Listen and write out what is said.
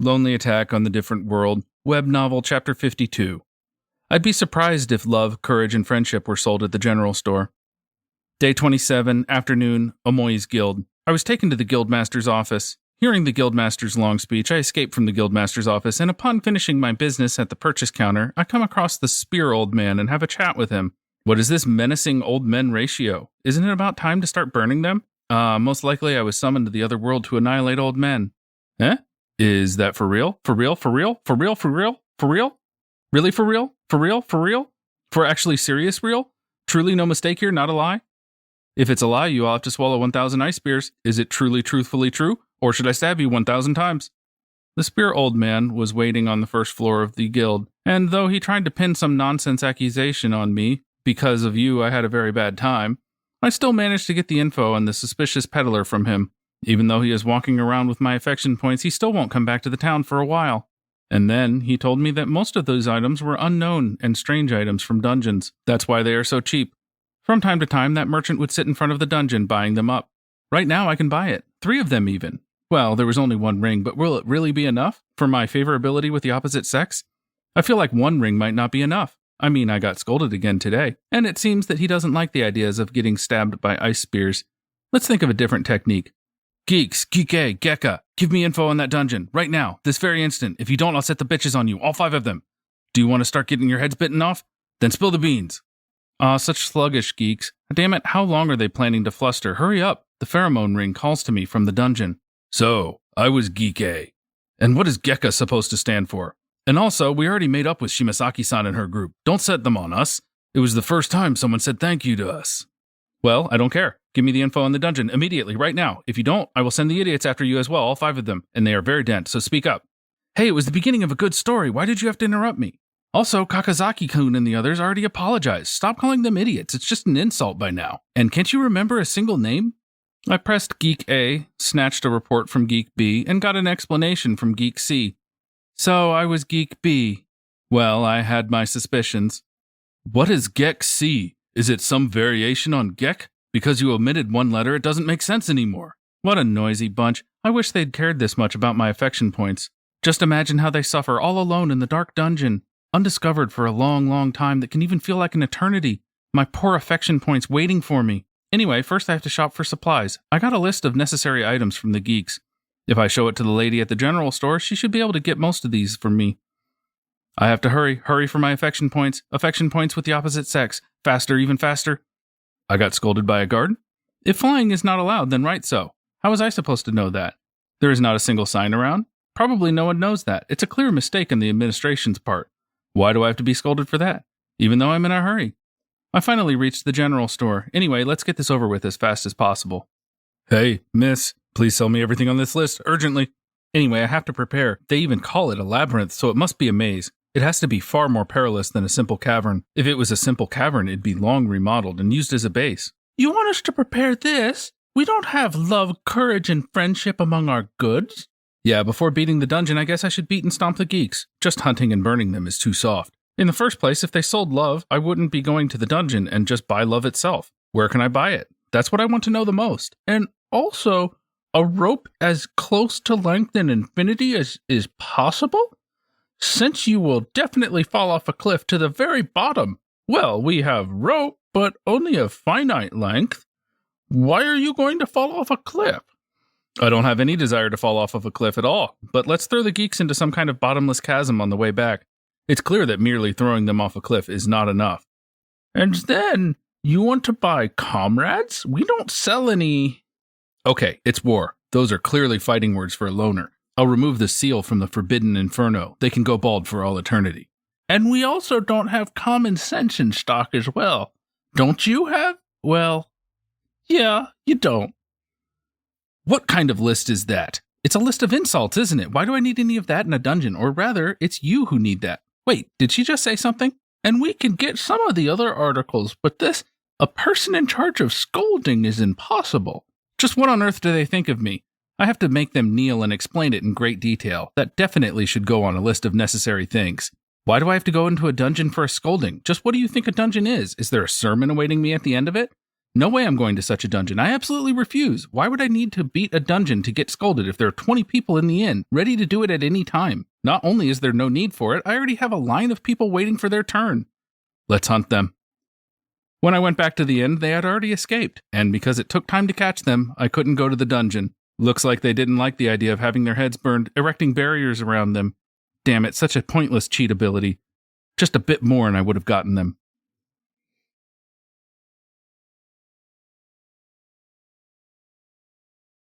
Lonely Attack on the Different World, Web Novel Chapter 52. I'd be surprised if love, courage, and friendship were sold at the general store. Day 27, afternoon, Amoy's Guild. I was taken to the Guildmaster's office. Hearing the Guildmaster's long speech, I escaped from the Guildmaster's office, and upon finishing my business at the purchase counter, I come across the Spear Old Man and have a chat with him. What is this menacing old men ratio? Isn't it about time to start burning them? Most likely I was summoned to the other world to annihilate old men. Eh? Is that for real? For real? For real? For real? For real? For real? Really for real? For real? For real? For actually serious real? Truly no mistake here, not a lie? If it's a lie, you all have to swallow 1,000 ice spears. Is it truly, truthfully true? Or should I stab you 1,000 times? The Spear Old Man was waiting on the first floor of the guild, and though he tried to pin some nonsense accusation on me, because of you I had a very bad time, I still managed to get the info on the suspicious peddler from him. Even though he is walking around with my affection points, he still won't come back to the town for a while. And then he told me that most of those items were unknown and strange items from dungeons. That's why they are so cheap. From time to time, that merchant would sit in front of the dungeon buying them up. Right now, I can buy it. 3 of them even. Well, there was only 1 ring, but will it really be enough for my favorability with the opposite sex? I feel like 1 ring might not be enough. I mean, I got scolded again today, and it seems that he doesn't like the ideas of getting stabbed by ice spears. Let's think of a different technique. Geeks, Geek-A, Gekka, give me info on that dungeon, right now, this very instant. If you don't, I'll set the bitches on you, all 5 of them. Do you want to start getting your heads bitten off? Then spill the beans. Such sluggish geeks. Damn it, how long are they planning to fluster? Hurry up. The pheromone ring calls to me from the dungeon. So, I was Geek-A. And what is Gekka supposed to stand for? And also, we already made up with Shimazaki-san and her group. Don't set them on us. It was the first time someone said thank you to us. Well, I don't care. Give me the info on the dungeon, immediately, right now. If you don't, I will send the idiots after you as well, all 5 of them, and they are very dense, so speak up. Hey, it was the beginning of a good story. Why did you have to interrupt me? Also, Kakazaki-kun and the others already apologized. Stop calling them idiots. It's just an insult by now. And can't you remember a single name? I pressed Geek A, snatched a report from Geek B, and got an explanation from Geek C. So I was Geek B. Well, I had my suspicions. What is Gek C? Is it some variation on Gek? Because you omitted 1 letter, it doesn't make sense anymore. What a noisy bunch. I wish they'd cared this much about my affection points. Just imagine how they suffer all alone in the dark dungeon, undiscovered for a long, long time that can even feel like an eternity. My poor affection points waiting for me. Anyway, first I have to shop for supplies. I got a list of necessary items from the geeks. If I show it to the lady at the general store, she should be able to get most of these from me. I have to hurry for my affection points with the opposite sex, faster, even faster. I got scolded by a guard? If flying is not allowed, then right so. How was I supposed to know that? There is not a single sign around. Probably no one knows that. It's a clear mistake on the administration's part. Why do I have to be scolded for that? Even though I'm in a hurry. I finally reached the general store. Anyway, let's get this over with as fast as possible. Hey, miss, please sell me everything on this list, urgently. Anyway, I have to prepare. They even call it a labyrinth, so it must be a maze. It has to be far more perilous than a simple cavern. If it was a simple cavern, it'd be long remodeled and used as a base. You want us to prepare this? We don't have love, courage, and friendship among our goods. Yeah, before beating the dungeon, I guess I should beat and stomp the geeks. Just hunting and burning them is too soft. In the first place, if they sold love, I wouldn't be going to the dungeon and just buy love itself. Where can I buy it? That's what I want to know the most. And also, a rope as close to length and infinity as is possible? Since you will definitely fall off a cliff to the very bottom. Well, we have rope, but only a finite length. Why are you going to fall off a cliff? I don't have any desire to fall off of a cliff at all, but let's throw the geeks into some kind of bottomless chasm on the way back. It's clear that merely throwing them off a cliff is not enough. And then, you want to buy comrades? We don't sell any... Okay, it's war. Those are clearly fighting words for a loner. I'll remove the seal from the Forbidden Inferno. They can go bald for all eternity. And we also don't have common sense in stock as well. Don't you have? Well, yeah, you don't. What kind of list is that? It's a list of insults, isn't it? Why do I need any of that in a dungeon? Or rather, it's you who need that. Wait, did she just say something? And we can get some of the other articles, but this, a person in charge of scolding is impossible. Just what on earth do they think of me? I have to make them kneel and explain it in great detail. That definitely should go on a list of necessary things. Why do I have to go into a dungeon for a scolding? Just what do you think a dungeon is? Is there a sermon awaiting me at the end of it? No way I'm going to such a dungeon. I absolutely refuse. Why would I need to beat a dungeon to get scolded if there are 20 people in the inn, ready to do it at any time? Not only is there no need for it, I already have a line of people waiting for their turn. Let's hunt them. When I went back to the inn, they had already escaped, and because it took time to catch them, I couldn't go to the dungeon. Looks like they didn't like the idea of having their heads burned, erecting barriers around them. Damn it, such a pointless cheat ability. Just a bit more and I would have gotten them.